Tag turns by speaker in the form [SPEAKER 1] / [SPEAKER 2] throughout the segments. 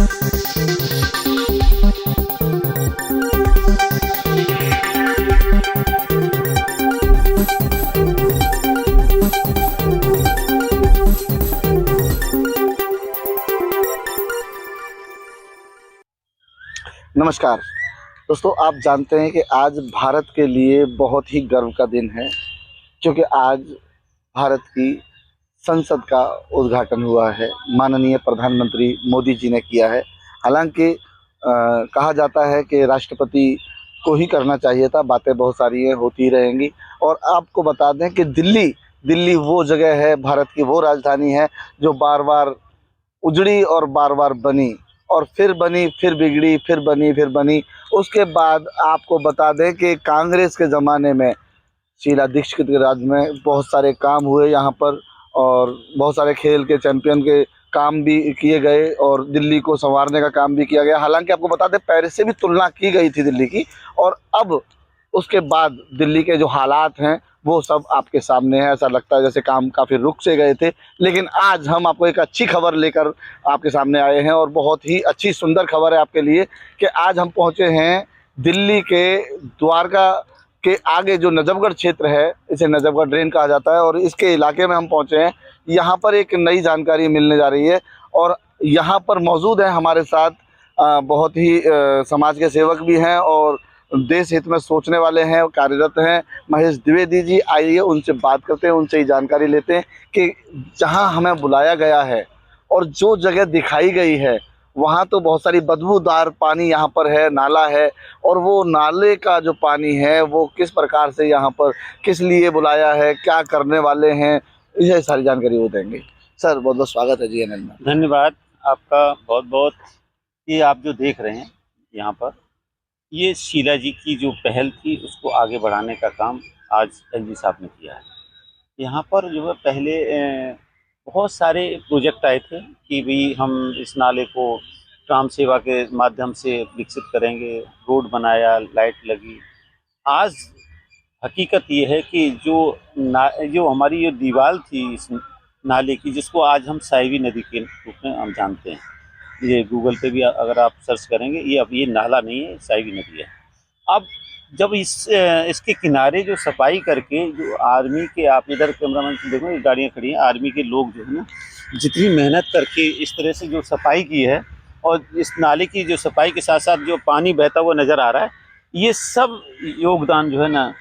[SPEAKER 1] नमस्कार दोस्तों, आप जानते हैं कि आज भारत के लिए बहुत ही गर्व का दिन है, क्योंकि आज भारत की संसद का उद्घाटन हुआ है। माननीय प्रधानमंत्री मोदी जी ने किया है। हालांकि कहा जाता है कि राष्ट्रपति को ही करना चाहिए था, बातें बहुत सारी होती रहेंगी। और आपको बता दें कि दिल्ली वो जगह है, भारत की वो राजधानी है जो बार बार उजड़ी और बार बार बनी और फिर बनी, फिर बिगड़ी, फिर बनी, फिर बनी। उसके बाद आपको बता दें कि कांग्रेस के ज़माने में शीला दीक्षित के राज में बहुत सारे काम हुए यहाँ पर, और बहुत सारे खेल के चैंपियन के काम भी किए गए और दिल्ली को संवारने का काम भी किया गया। हालांकि आपको बता दें, पेरिस से भी तुलना की गई थी दिल्ली की, और अब उसके बाद दिल्ली के जो हालात हैं वो सब आपके सामने है। ऐसा लगता है जैसे काम काफ़ी रुक से गए थे, लेकिन आज हम आपको एक अच्छी खबर लेकर आपके सामने आए हैं, और बहुत ही अच्छी सुंदर खबर है आपके लिए कि आज हम पहुंचे हैं दिल्ली के द्वारका के आगे जो नजफगढ़ क्षेत्र है, इसे नजफगढ़ ड्रेन कहा जाता है, और इसके इलाके में हम पहुंचे हैं। यहाँ पर एक नई जानकारी मिलने जा रही है, और यहाँ पर मौजूद है हमारे साथ बहुत ही समाज के सेवक भी हैं और देश हित में सोचने वाले हैं, कार्यरत हैं, महेश द्विवेदी जी। आइए उनसे बात करते हैं, उनसे ही जानकारी लेते हैं कि जहां हमें बुलाया गया है और जो जगह दिखाई गई है वहां तो बहुत सारी बदबूदार पानी यहाँ पर है, नाला है, और वो नाले का जो पानी है वो किस प्रकार से यहाँ पर किस लिए बुलाया है, क्या करने वाले हैं, ये सारी जानकारी वो देंगे। सर बहुत बहुत स्वागत है जी CNN में।
[SPEAKER 2] धन्यवाद आपका बहुत बहुत। ये आप जो देख रहे हैं यहाँ पर, ये शीला जी की जो पहल थी उसको आगे बढ़ाने का काम आज LG साहब ने किया है। यहाँ पर जो है पहले बहुत सारे प्रोजेक्ट आए थे कि भाई हम इस नाले को ग्राम सेवा के माध्यम से विकसित करेंगे, रोड बनाया, लाइट लगी। आज हकीकत ये है कि जो हमारी ये दीवार थी इस नाले की, जिसको आज हम साइवी नदी के रूप में हम जानते हैं, ये गूगल पे भी अगर आप सर्च करेंगे, ये अब ये नाला नहीं है, साइवी नदी है। अब जब इसके किनारे जो सफाई करके, जो आर्मी के, आप इधर कैमरामैन से देखो, ये गाड़ियाँ खड़ी हैं, आर्मी के लोग जो है ना, जितनी मेहनत करके इस तरह से जो सफाई की है, और इस नाले की जो सफाई के साथ साथ जो पानी बहता हुआ नज़र आ रहा है, ये सब योगदान जो है ना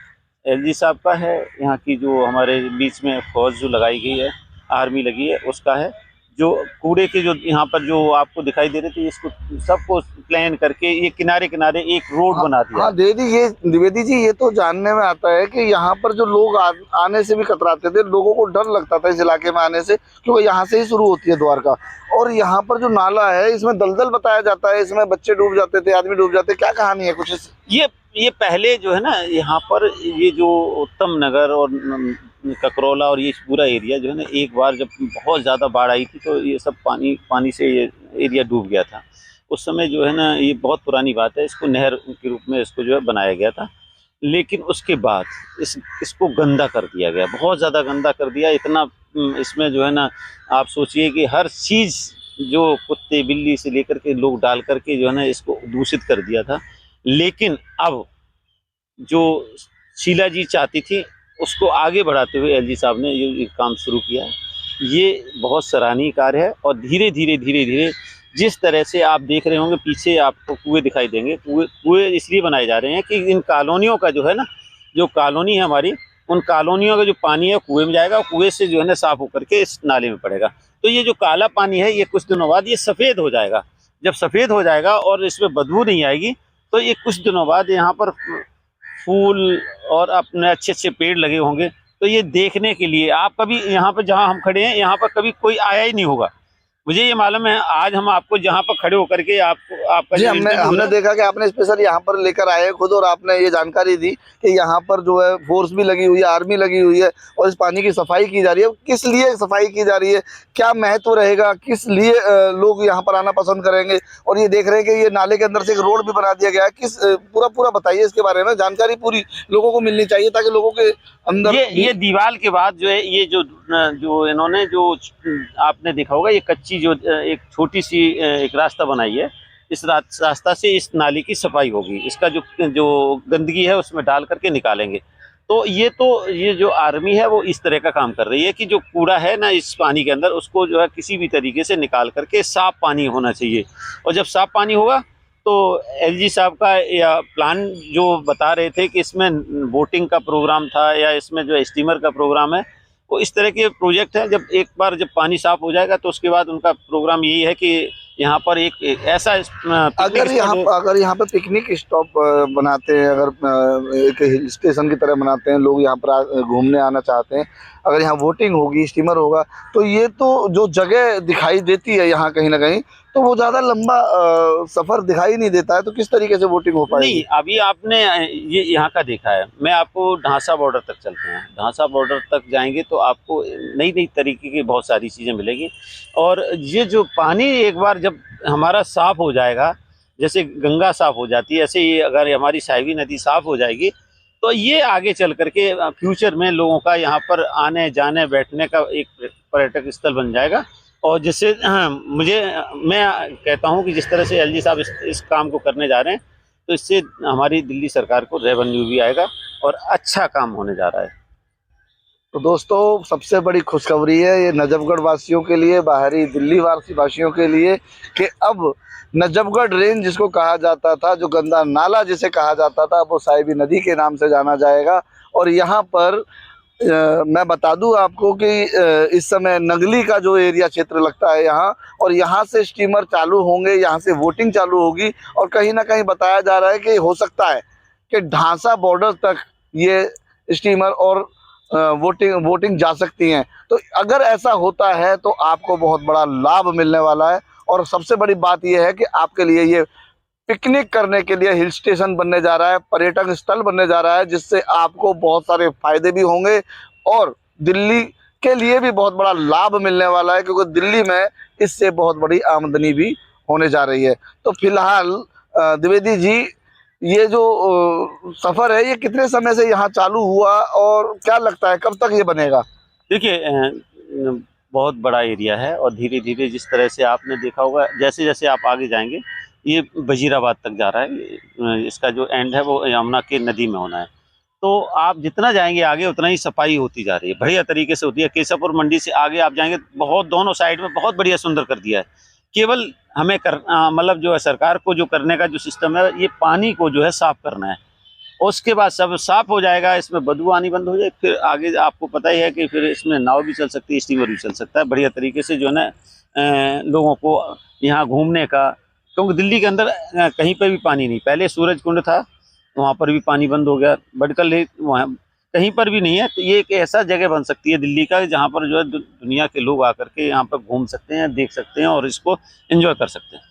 [SPEAKER 2] LG साहब का है। यहाँ की जो हमारे बीच में फौज जो लगाई गई है, आर्मी लगी है, उसका है। जो कूड़े के जो यहाँ पर जो आपको दिखाई दे रहे थे, इसको सबको प्लान करके ये किनारे किनारे एक रोड बना दिया।
[SPEAKER 1] हाँ द्विवेदी जी, ये तो जानने में आता है कि यहाँ पर जो लोग आने से भी कतराते थे, लोगों को डर लगता था इस इलाके में आने से, क्योंकि यहाँ से ही शुरू होती है द्वारका। और यहाँ पर जो नाला है इसमें दलदल बताया जाता है, इसमें बच्चे डूब जाते थे, आदमी डूब जाते, क्या कहानी है कुछ?
[SPEAKER 2] ये पहले जो है ना, यहाँ पर ये जो उत्तम नगर और ककरौला और ये पूरा एरिया जो है ना, एक बार जब बहुत ज़्यादा बाढ़ आई थी तो ये सब पानी से ये एरिया डूब गया था। उस समय जो है ना, ये बहुत पुरानी बात है, इसको नहर के रूप में इसको जो है बनाया गया था। लेकिन उसके बाद इसको गंदा कर दिया गया, बहुत ज़्यादा गंदा कर दिया। इतना इसमें जो है ना, आप सोचिए कि हर चीज़ जो कुत्ते बिल्ली से लेकर के लोग डाल करके जो है ना, इसको दूषित कर दिया था। लेकिन अब जो शीला जी चाहती थी उसको आगे बढ़ाते हुए LG साहब ने ये काम शुरू किया। ये बहुत सराहनीय कार्य है, और धीरे धीरे जिस तरह से आप देख रहे होंगे, पीछे आपको कुएं दिखाई देंगे। कुएं इसलिए बनाए जा रहे हैं कि इन कॉलोनियों का जो है ना, जो कॉलोनी है हमारी, उन कॉलोनियों का जो पानी है कुएं में जाएगा, कुएं से जो है ना साफ होकर के इस नाले में पड़ेगा। तो ये जो काला पानी है, ये कुछ दिनों बाद ये सफ़ेद हो जाएगा। जब सफ़ेद हो जाएगा और इसमें बदबू नहीं आएगी, तो ये कुछ दिनों बाद यहाँ पर फूल और अपने अच्छे पेड़ लगे होंगे। तो ये देखने के लिए आप कभी यहाँ पर, जहाँ हम खड़े हैं, यहाँ पर कभी कोई आया ही नहीं होगा। मुझे ये मालूम है, आज हम आपको जहाँ पर खड़े होकर के आपका
[SPEAKER 1] जी, हमने देखा कि आपने स्पेशल यहाँ पर लेकर आए खुद, और आपने ये जानकारी दी कि यहाँ पर जो है फोर्स भी लगी हुई है, आर्मी लगी हुई है, और इस पानी की सफाई की जा रही है। किस लिए सफाई की जा रही है, क्या महत्व रहेगा, किस लिए लोग यहाँ पर आना पसंद करेंगे? और ये देख रहे हैं कि ये नाले के अंदर से एक रोड भी बना दिया गया है, किस पूरा बताइए इसके बारे में। जानकारी पूरी लोगों को मिलनी चाहिए ताकि लोगों के अंदर
[SPEAKER 2] ये दीवार के बाद जो है, ये जो जो इन्होंने जो आपने देखा होगा, ये कच्ची जो एक छोटी सी एक रास्ता बनाई है, इस रास्ता से इस नाली की सफाई होगी, इसका जो जो गंदगी है उसमें डाल करके निकालेंगे। तो ये जो आर्मी है वो इस तरह का काम कर रही है कि जो कूड़ा है ना इस पानी के अंदर, उसको जो है किसी भी तरीके से निकाल करके साफ पानी होना चाहिए। और जब साफ पानी होगा तो एलजी साहब का या प्लान जो बता रहे थे कि इसमें बोटिंग का प्रोग्राम था या इसमें जो स्टीमर का प्रोग्राम है, वो इस तरह के प्रोजेक्ट हैं। जब एक बार जब पानी साफ हो जाएगा तो उसके बाद उनका प्रोग्राम यही है कि यहाँ पर एक ऐसा
[SPEAKER 1] अगर यहाँ पे पिकनिक स्टॉप बनाते हैं, अगर एक हिल स्टेशन की तरह बनाते हैं, लोग यहाँ पर घूमने आना चाहते हैं, अगर यहाँ बोटिंग होगी, स्टीमर होगा, तो ये तो जो जगह दिखाई देती है यहाँ कहीं ना कहीं, तो वो ज़्यादा लंबा सफ़र दिखाई नहीं देता है। तो किस तरीके से बोटिंग हो पाएगी?
[SPEAKER 2] नहीं, अभी आपने ये यहाँ का देखा है। मैं आपको ढांसा बॉर्डर तक चलते हैं, ढांसा बॉर्डर तक जाएंगे तो आपको नई नई तरीके की बहुत सारी चीज़ें मिलेगी। और ये जो पानी एक बार जब हमारा साफ हो जाएगा, जैसे गंगा साफ हो जाती है, ऐसे ही अगर हमारी साहिबी नदी साफ हो जाएगी तो ये आगे चल करके फ्यूचर में लोगों का यहाँ पर आने जाने बैठने का एक पर्यटक स्थल बन जाएगा। और जिससे मैं कहता हूँ कि जिस तरह से एलजी साहब इस काम को करने जा रहे हैं, तो इससे हमारी दिल्ली सरकार को रेवेन्यू भी आएगा और अच्छा काम होने जा रहा है।
[SPEAKER 1] तो दोस्तों, सबसे बड़ी खुशखबरी है ये नजफगढ़ वासियों के लिए, बाहरी दिल्ली वासियों के लिए, कि अब नजफगढ़ रेंज जिसको कहा जाता था, जो गंदा नाला जिसे कहा जाता था, वो साहिबी नदी के नाम से जाना जाएगा। और यहाँ पर मैं बता दूं आपको कि इस समय नगली का जो एरिया क्षेत्र लगता है यहाँ, और यहाँ से स्टीमर चालू होंगे, यहाँ से वोटिंग चालू होगी। और कहीं ना कहीं बताया जा रहा है कि हो सकता है कि ढांसा बॉर्डर तक ये स्टीमर और वोटिंग जा सकती हैं। तो अगर ऐसा होता है तो आपको बहुत बड़ा लाभ मिलने वाला है। और सबसे बड़ी बात यह है कि आपके लिए ये पिकनिक करने के लिए हिल स्टेशन बनने जा रहा है, पर्यटक स्थल बनने जा रहा है, जिससे आपको बहुत सारे फायदे भी होंगे और दिल्ली के लिए भी बहुत बड़ा लाभ मिलने वाला है, क्योंकि दिल्ली में इससे बहुत बड़ी आमदनी भी होने जा रही है। तो फिलहाल द्विवेदी जी, ये जो सफ़र है ये कितने समय से यहाँ चालू हुआ और क्या लगता है कब तक ये बनेगा?
[SPEAKER 2] देखिए, बहुत बड़ा एरिया है और धीरे धीरे जिस तरह से आपने देखा होगा, जैसे जैसे आप आगे जाएंगे, ये वजीराबाद तक जा रहा है। इसका जो एंड है वो यमुना के नदी में होना है। तो आप जितना जाएंगे आगे उतना ही सफाई होती जा रही है, बढ़िया तरीके से होती है। केशवपुर मंडी से आगे आप जाएंगे, बहुत दोनों साइड में बहुत बढ़िया सुंदर कर दिया है। केवल हमें मतलब जो है सरकार को जो करने का जो सिस्टम है, ये पानी को जो है साफ करना है। उसके बाद सब साफ हो जाएगा, इसमें बदबू आनी बंद हो जाए, फिर आगे आपको पता ही है कि फिर इसमें नाव भी चल सकती है, स्टीमर भी चल सकता है बढ़िया तरीके से, जो है ना लोगों को यहाँ घूमने का। क्योंकि दिल्ली के अंदर कहीं पर भी पानी नहीं, पहले सूरज कुंड था, वहाँ पर भी पानी बंद हो गया, बडकल लेक वहाँ कहीं पर भी नहीं है। तो ये एक ऐसा जगह बन सकती है दिल्ली का, जहाँ पर जो है दुनिया के लोग आकर के यहाँ पर घूम सकते हैं, देख सकते हैं और इसको एंजॉय कर सकते हैं।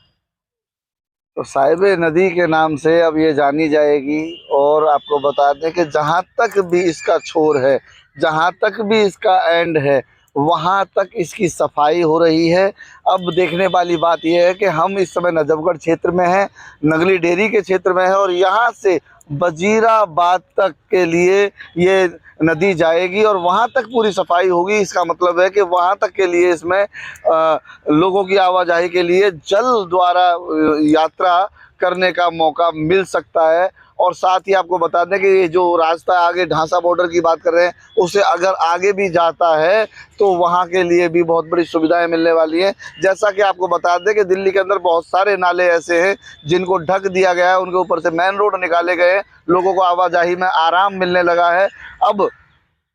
[SPEAKER 1] तो साहिबे नदी के नाम से अब ये जानी जाएगी। और आपको बता दें कि जहाँ तक भी इसका छोर है, जहाँ तक भी इसका एंड है, वहाँ तक इसकी सफाई हो रही है। अब देखने वाली बात यह है कि हम इस समय नजफगढ़ क्षेत्र में हैं, नगली डेयरी के क्षेत्र में है, और यहाँ से वजीराबाद तक के लिए ये नदी जाएगी और वहाँ तक पूरी सफाई होगी। इसका मतलब है कि वहाँ तक के लिए इसमें लोगों की आवाजाही के लिए जल द्वारा यात्रा करने का मौका मिल सकता है। और साथ ही आपको बता दें कि ये जो रास्ता आगे ढांसा बॉर्डर की बात कर रहे हैं, उसे अगर आगे भी जाता है तो वहाँ के लिए भी बहुत बड़ी सुविधाएं मिलने वाली हैं। जैसा कि आपको बता दें कि दिल्ली के अंदर बहुत सारे नाले ऐसे हैं जिनको ढक दिया गया है, उनके ऊपर से मेन रोड निकाले गए हैं, लोगों को आवाजाही में आराम मिलने लगा है। अब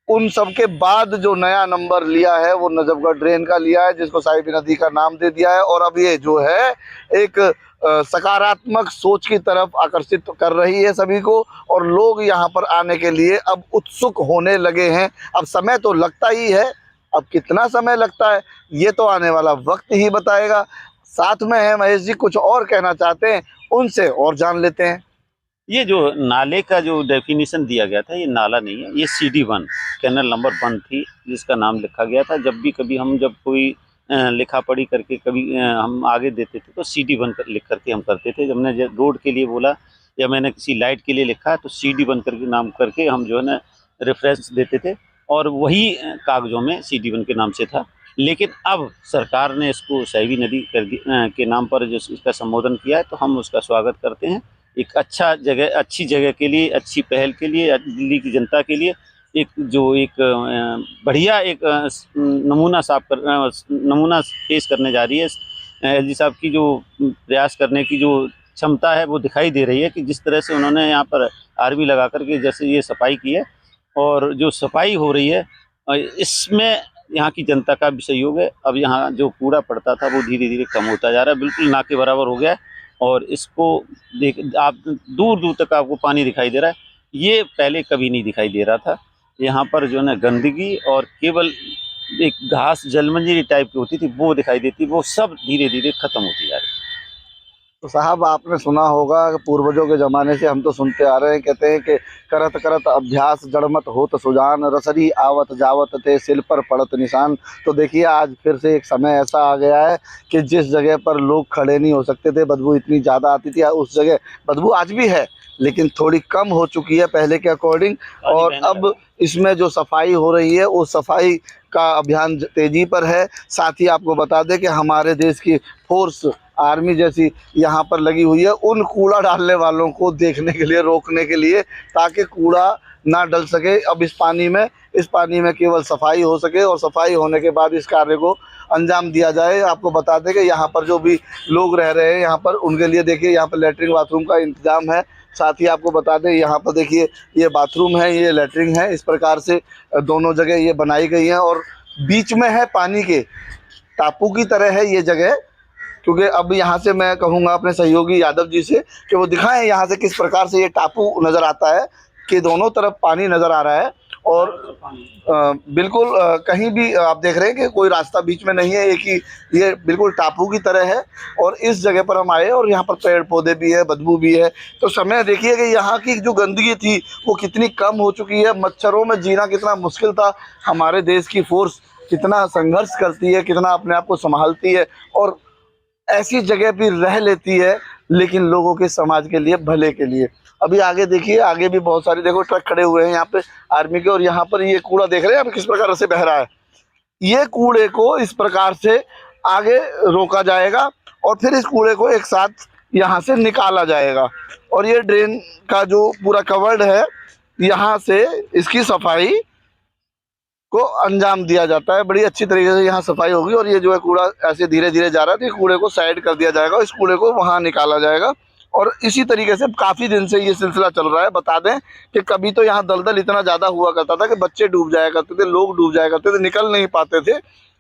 [SPEAKER 1] उन सब के बाद जो नया नंबर लिया है वो नजफगढ़ ड्रेन का लिया है, जिसको साहिबी नदी का नाम दे दिया है। और अब ये जो है एक सकारात्मक सोच की तरफ आकर्षित कर रही है सभी को, और लोग यहाँ पर आने के लिए अब उत्सुक होने लगे हैं। अब समय तो लगता ही है, अब कितना समय लगता है ये तो आने वाला वक्त ही बताएगा। साथ में है महेश जी, कुछ और कहना चाहते हैं, उनसे और जान लेते हैं।
[SPEAKER 2] ये जो नाले का जो डेफिनेशन दिया गया था, ये नाला नहीं है, ये CD1 कैनल नंबर 1 थी जिसका नाम लिखा गया था। जब भी कभी हम जब कोई लिखा पढ़ी करके कभी हम आगे देते थे तो CD1 लिख करके हम करते थे। जब मैंने रोड के लिए बोला या मैंने किसी लाइट के लिए लिखा तो CD1 करके नाम करके हम जो है ना रेफरेंस देते थे। और वही कागजों में CD1 के नाम से था। लेकिन अब सरकार ने इसको सैवी नदी के नाम पर जो इसका संबोधन किया है, तो हम उसका स्वागत करते हैं। एक अच्छी जगह के लिए, अच्छी पहल के लिए, दिल्ली की जनता के लिए एक बढ़िया नमूना पेश करने जा रही है। एलजी साहब की जो प्रयास करने की जो क्षमता है वो दिखाई दे रही है कि जिस तरह से उन्होंने यहाँ पर आर्मी लगा करके जैसे ये सफाई की है, और जो सफाई हो रही है इसमें यहाँ की जनता का भी सहयोग है। अब यहाँ जो कूड़ा पड़ता था वो धीरे धीरे कम होता जा रहा है, बिल्कुल ना के बराबर हो गया है। और इसको देख आप दूर दूर तक आपको पानी दिखाई दे रहा है, ये पहले कभी नहीं दिखाई दे रहा था। यहाँ पर जो है ना गंदगी और केवल एक घास जलमंजरी टाइप की होती थी वो दिखाई देती, वो सब धीरे धीरे खत्म होती जा रही है।
[SPEAKER 1] तो साहब आपने सुना होगा कि पूर्वजों के ज़माने से हम तो सुनते आ रहे हैं, कहते हैं कि करत करत अभ्यास जड़मत होत सुजान, रसरी आवत जावत ते सिल पर पड़त निशान। तो देखिए आज फिर से एक समय ऐसा आ गया है कि जिस जगह पर लोग खड़े नहीं हो सकते थे, बदबू इतनी ज़्यादा आती थी, उस जगह बदबू आज भी है लेकिन थोड़ी कम हो चुकी है पहले के अकॉर्डिंग। और अब इसमें जो सफाई हो रही है वो सफाई का अभियान तेज़ी पर है। साथ ही आपको बता दें कि हमारे देश की फोर्स आर्मी जैसी यहाँ पर लगी हुई है उन कूड़ा डालने वालों को देखने के लिए, रोकने के लिए, ताकि कूड़ा ना डल सके अब इस पानी में केवल सफाई हो सके और सफाई होने के बाद इस कार्य को अंजाम दिया जाए। आपको बता दें कि यहाँ पर जो भी लोग रह रहे हैं यहाँ पर उनके लिए देखिए यहाँ पर लैट्रिन बाथरूम का इंतज़ाम है। साथ ही आपको बता दें यहाँ पर देखिए ये बाथरूम है, ये लैट्रिन है, इस प्रकार से दोनों जगह ये बनाई गई हैं और बीच में है पानी के टापू की तरह है ये जगह। क्योंकि अब यहाँ से मैं कहूँगा अपने सहयोगी यादव जी से कि वो दिखाएं यहाँ से किस प्रकार से ये टापू नज़र आता है कि दोनों तरफ पानी नज़र आ रहा है और बिल्कुल कहीं भी आप देख रहे हैं कि कोई रास्ता बीच में नहीं है, एक ही ये बिल्कुल टापू की तरह है। और इस जगह पर हम आए और यहाँ पर पेड़ पौधे भी है, बदबू भी है। तो समय देखिए कि यहाँ की जो गंदगी थी वो कितनी कम हो चुकी है, मच्छरों में जीना कितना मुश्किल था। हमारे देश की फोर्स कितना संघर्ष करती है, कितना अपने आप को संभालती है और ऐसी जगह भी रह लेती है, लेकिन लोगों के समाज के लिए, भले के लिए। अभी आगे देखिए, आगे भी बहुत सारी देखो ट्रक खड़े हुए हैं यहाँ पे आर्मी के, और यहाँ पर ये कूड़ा देख रहे हैं आप किस प्रकार से बह रहा है। ये कूड़े को इस प्रकार से आगे रोका जाएगा और फिर इस कूड़े को एक साथ यहाँ से निकाला जाएगा। और ये ड्रेन का जो पूरा कवर्ड है यहाँ से इसकी सफाई को अंजाम दिया जाता है। बड़ी अच्छी तरीके से यहाँ सफाई होगी और ये जो है कूड़ा ऐसे धीरे धीरे जा रहा है, तो कूड़े को साइड कर दिया जाएगा, इस कूड़े को वहाँ निकाला जाएगा। और इसी तरीके से काफ़ी दिन से ये सिलसिला चल रहा है। बता दें कि कभी तो यहाँ दलदल इतना ज़्यादा हुआ करता था कि बच्चे डूब जाया करते थे, लोग डूब जाया करते थे, निकल नहीं पाते थे।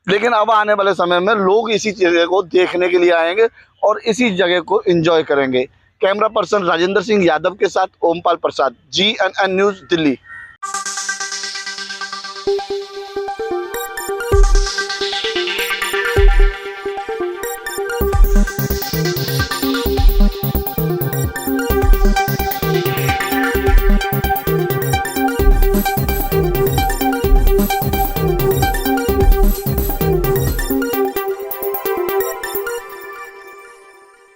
[SPEAKER 1] लेकिन अब आने वाले समय में लोग इसी जगह को देखने के लिए आएंगे और इसी जगह को एंजॉय करेंगे। कैमरा पर्सन राजेंद्र सिंह यादव के साथ ओमपाल प्रसाद, GNN न्यूज़, दिल्ली।